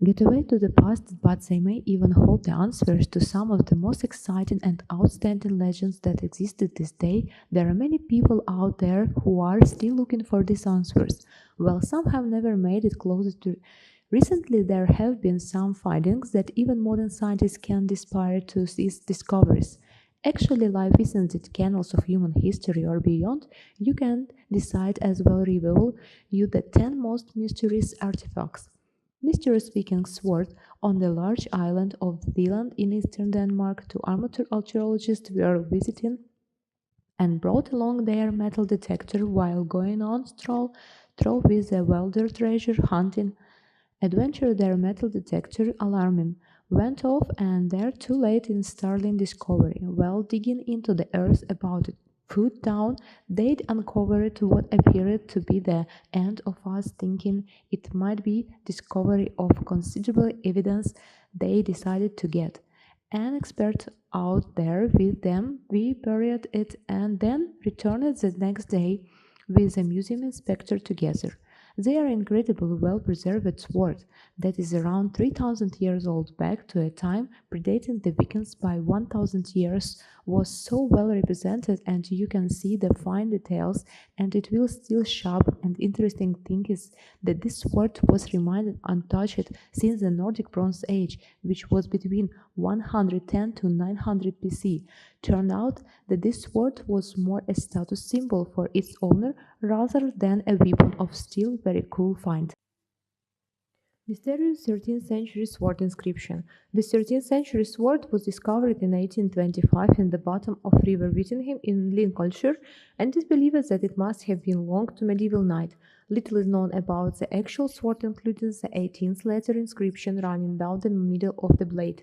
get away to the past, but they may even hold the answers to some of the most exciting and outstanding legends that existed this day. There are many people out there who are still looking for these answers. While some have never made it closer to recently, there have been some findings that even modern scientists can aspire to these discoveries. Actually, life isn't it canals of human history or beyond. You can decide as well reveal you the 10 most mysterious artifacts. Mysterious Viking sword on the large island of Zealand in eastern Denmark. Two amateur archaeologists were visiting and brought along their metal detector while going on stroll through with the welder treasure hunting adventure. Their metal detector alarm went off and they're too late in startling discovery. While digging into the earth about a foot down, they'd uncovered what appeared to be the end of us thinking it might be discovery of considerable evidence. They decided to get an expert out there with them. We buried it and then returned the next day with the museum inspector together. They are incredibly well preserved sword that is around 3000 years old, back to a time predating the Vikings by 1000 years, was so well represented, and you can see the fine details, and it will still sharp. And interesting thing is that this sword was remained untouched since the Nordic Bronze Age, which was between 110 to 900 BC. Turned out that this sword was more a status symbol for its owner rather than a weapon of steel. Very cool find. Mysterious 13th century sword inscription. The 13th century sword was discovered in 1825 in the bottom of River Whittingham in Lincolnshire, and it is believed that it must have belonged to medieval knight. Little is known about the actual sword, including the 18th letter inscription running down the middle of the blade.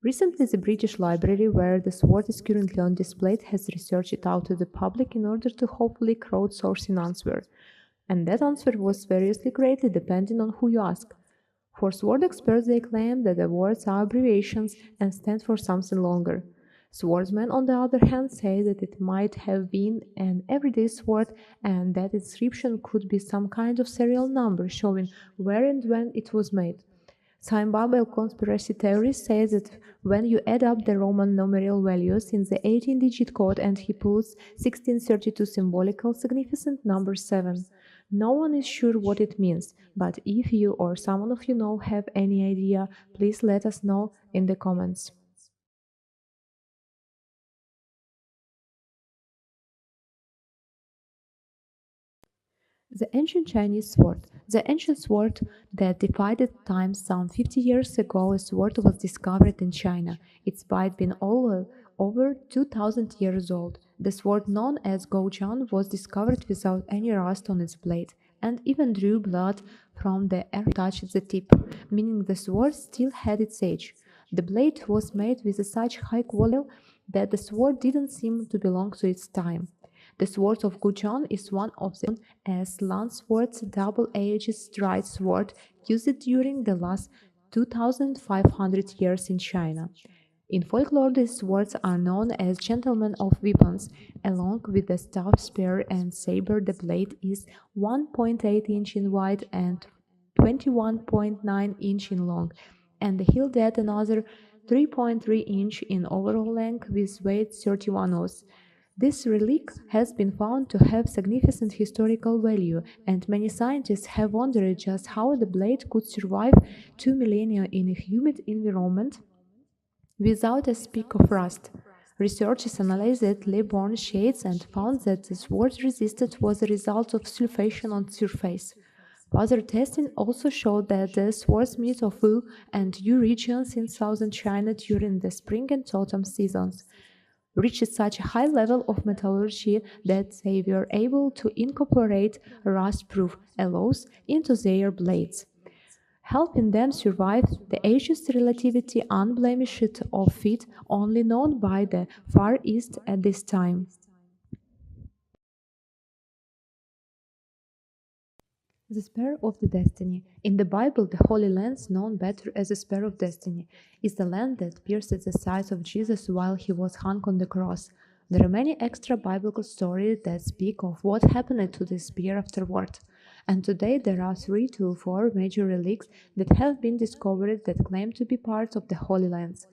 Recently, the British Library, where the sword is currently on display, has researched it out to the public in order to hopefully crowdsource an answer. And that answer was variously greatly depending on who you ask. For sword experts, they claim that the words are abbreviations and stand for something longer. Swordsmen, on the other hand, say that it might have been an everyday sword and that its inscription could be some kind of serial number showing where and when it was made. Some Bible conspiracy theories say that when you add up the Roman numeral values in the 18-digit code and he puts 1632 symbolical significant number 7, no one is sure what it means, but if you or someone of you know have any idea, please let us know in the comments. The ancient Chinese sword. The ancient sword that defied time some 50 years ago, a sword was discovered in China. Its bite been all over 2000 years old. The sword known as Gouchan was discovered without any rust on its blade and even drew blood from the air touched the tip, meaning the sword still had its age. The blade was made with such high quality that the sword didn't seem to belong to its time. The sword of Gujan is one of the as Landsworth's double-edged straight sword used during the last 2500 years in China. In folklore, these swords are known as gentlemen of weapons. Along with the staff, spear, and saber, the blade is 1.8 inch in wide and 21.9 inch in long, and the hilt at another 3.3 inch in overall length with weight 31 oz. This relic has been found to have significant historical value, and many scientists have wondered just how the blade could survive 2 millennia in a humid environment without a speck of rust. Researchers analyzed Leborn shades and found that the sword resisted was a result of sulfation on surface. Further testing also showed that the swords meat of Wu and Yu regions in southern China during the spring and autumn seasons reached such a high level of metallurgy that they were able to incorporate rust-proof alloys into their blades, helping them survive the age's relativity unblemished of feet only known by the Far East at this time. The Spear of the Destiny. In the Bible, the Holy Land, known better as the Spear of Destiny, is the land that pierced the side of Jesus while he was hung on the cross. There are many extra biblical stories that speak of what happened to the spear afterward. And today there are 3 to 4 major relics that have been discovered that claim to be parts of the Holy Lands.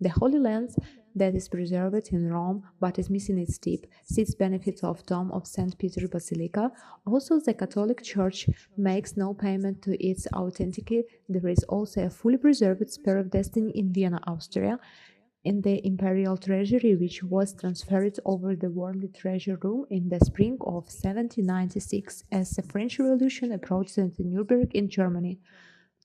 The Holy Lands that is preserved in Rome but is missing its tip, sees benefits of Dome of St. Peter Basilica. Also, the Catholic Church makes no payment to its authenticity. There is also a fully preserved Spear of Destiny in Vienna, Austria, in the imperial treasury, which was transferred over the worldly treasure room in the spring of 1796 as the French Revolution approached Nuremberg in Germany.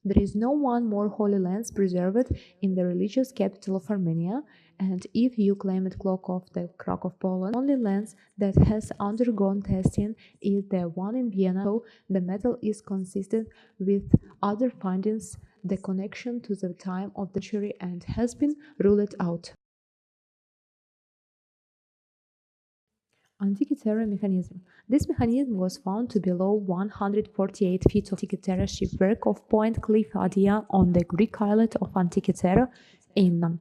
There is no one more Holy Lands preserved in the religious capital of Armenia, and if you claim it clock of the Krakow, Poland, the only lens that has undergone testing is the one in Vienna, so the metal is consistent with other findings, the connection to the time of the century, and has been ruled out. Antikythera mechanism. This mechanism was found to below 148 feet of Antikythera shipwreck of Point Cliff Adia on the Greek islet of Antikythera in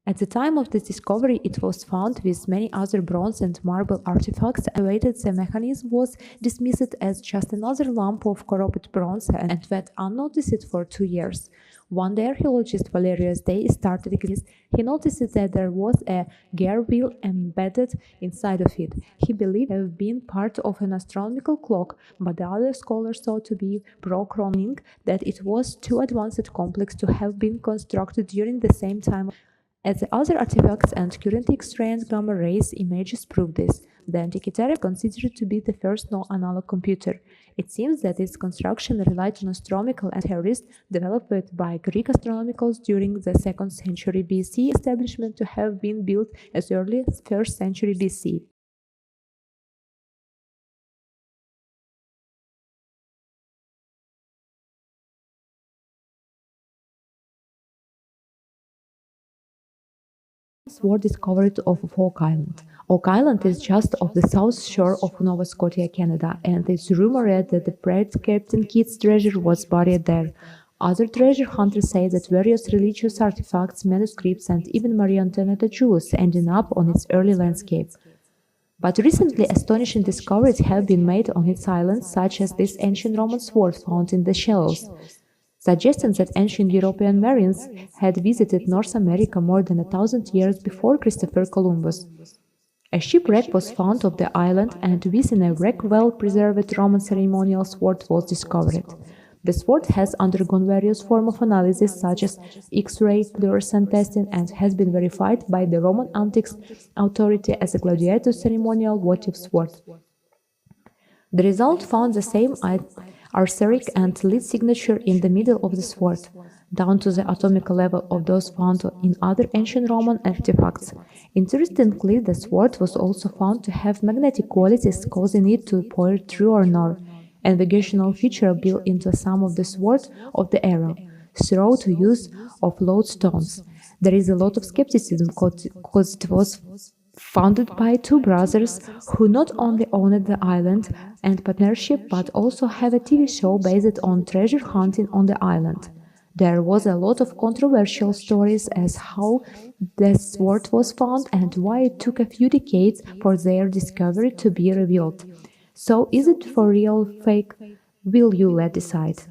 At the time of this discovery, it was found with many other bronze and marble artifacts, and the mechanism was dismissed as just another lump of corroded bronze and went unnoticed for 2 years. One day, archaeologist Valerius Day started this. He noticed that there was a gear wheel embedded inside of it. He believed it to have been part of an astronomical clock, but the other scholars thought to be pro-chrono, meaning that it was too advanced complex to have been constructed during the same time as the other artifacts and current X-ray and gamma rays images prove this. The Antikythera is considered to be the first non-analog computer. It seems that its construction relied on astronomical theories developed by Greek astronomicals during the 2nd century BC, establishment to have been built as early as 1st century BC. Sword discovered off of Oak Island. Oak Island is just off the south shore of Nova Scotia, Canada, and it's rumored that the pirate Captain Kidd's treasure was buried there. Other treasure hunters say that various religious artifacts, manuscripts, and even Marie Antoinette jewels ended up on its early landscape. But recently, astonishing discoveries have been made on its islands, such as this ancient Roman sword found in the shallows, suggesting that ancient European marines had visited North America more than 1,000 years before Christopher Columbus. A shipwreck was found off the island, and within a wreck well-preserved Roman ceremonial sword was discovered. The sword has undergone various forms of analysis such as X-ray, fluorescent testing, and has been verified by the Roman Antiques Authority as a gladiator ceremonial votive sword. The result found the same arsenic and lead signature in the middle of the sword, down to the atomic level of those found in other ancient Roman artifacts. Interestingly, the sword was also found to have magnetic qualities, causing it to point true or not, a navigational feature built into some of the swords of the era, through the use of lodestones. There is a lot of skepticism because it was founded by two brothers who not only owned the island and partnership but also have a TV show based on treasure hunting on the island. There was a lot of controversial stories as how the sword was found and why it took a few decades for their discovery to be revealed. So is it for real or fake? Will you let decide?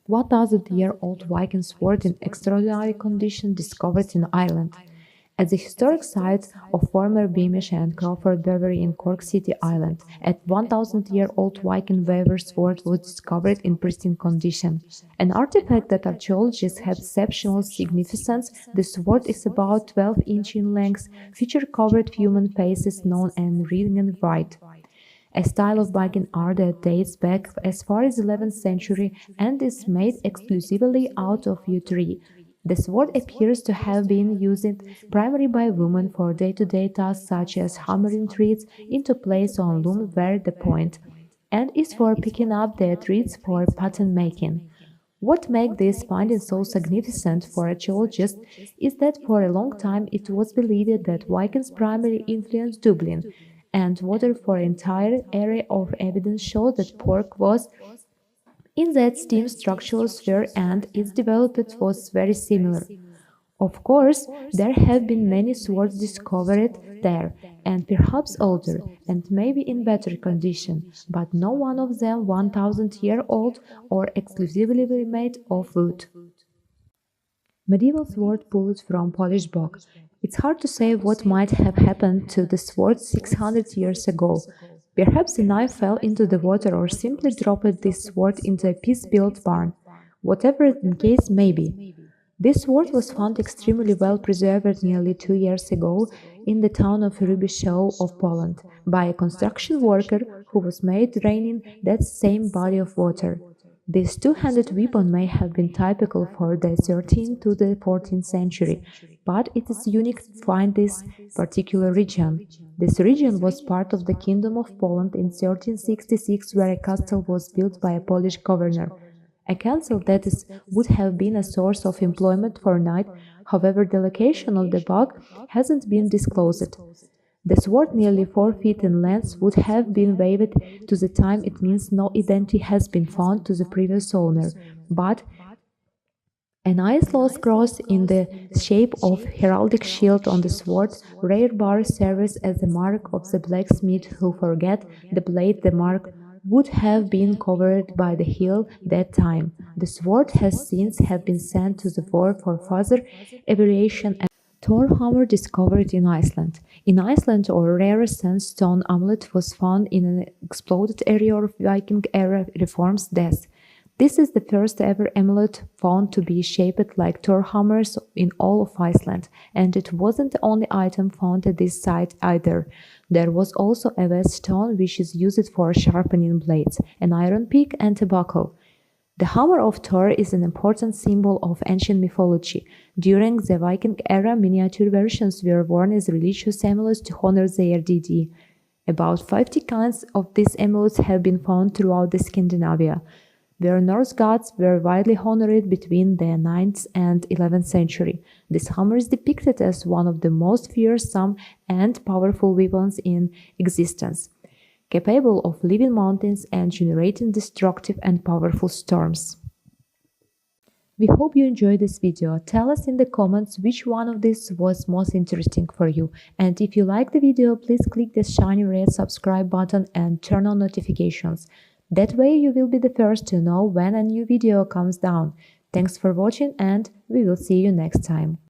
What does a year-old Viking sword in extraordinary condition discovered in Ireland? At the historic site of former Beamish and Crawford Brewery in Cork City, Ireland, a 1,000-year-old Viking weaver sword was discovered in pristine condition. An artifact that archaeologists have exceptional significance, the sword is about 12 inches in length, feature-covered human faces known and reading in white. A style of Viking art that dates back as far as the 11th century and is made exclusively out of yew tree. The sword appears to have been used primarily by women for day-to-day tasks such as hammering threads into place on loom where the point, and is for picking up the threads for pattern making. What makes this finding so significant for archaeologists is that for a long time it was believed that Vikings primarily influenced Dublin, and water for an entire area of evidence showed that pork was in that steam structural sphere and its development was very similar. Of course, there have been many swords discovered there, and perhaps older, and maybe in better condition, but no one of them 1000-year-old or exclusively made of wood. Medieval sword pulled from Polish bog. It's hard to say what might have happened to the sword 600 years ago. Perhaps the knife fell into the water or simply dropped this sword into a piece-built barn. Whatever the case may be. This sword was found extremely well preserved nearly 2 years ago in the town of Rybyszow of Poland by a construction worker who was made draining that same body of water. This two-handed weapon may have been typical for the 13th to the 14th century, but it is unique to find this particular region. This region was part of the Kingdom of Poland in 1366, where a castle was built by a Polish governor. A castle that would have been a source of employment for knights, however the location of the bog hasn't been disclosed. The sword, nearly 4 feet in length, would have been waved to the time. It means no identity has been found to the previous owner, but a nice lost cross in the shape of heraldic shield on the sword, rare bar serves as the mark of the blacksmith who forget the blade. The mark would have been covered by the heel that time. The sword has since have been sent to the war for further evaluation. Thor hammer discovered in Iceland. In Iceland, a rare sandstone amulet was found in an exploded area of Viking-era reforms death. This is the first ever amulet found to be shaped like Thor hammers in all of Iceland, and it wasn't the only item found at this site either. There was also a whetstone which is used for sharpening blades, an iron pick and a buckle. The hammer of Thor is an important symbol of ancient mythology. During the Viking era, miniature versions were worn as religious amulets to honor their deity. About 50 kinds of these amulets have been found throughout the Scandinavia, where Norse gods were widely honored between the 9th and 11th century. This hammer is depicted as one of the most fearsome and powerful weapons in existence, capable of leaving mountains and generating destructive and powerful storms. We hope you enjoyed this video. Tell us in the comments which one of these was most interesting for you. And if you like the video, please click the shiny red subscribe button and turn on notifications. That way you will be the first to know when a new video comes down. Thanks for watching, and we will see you next time.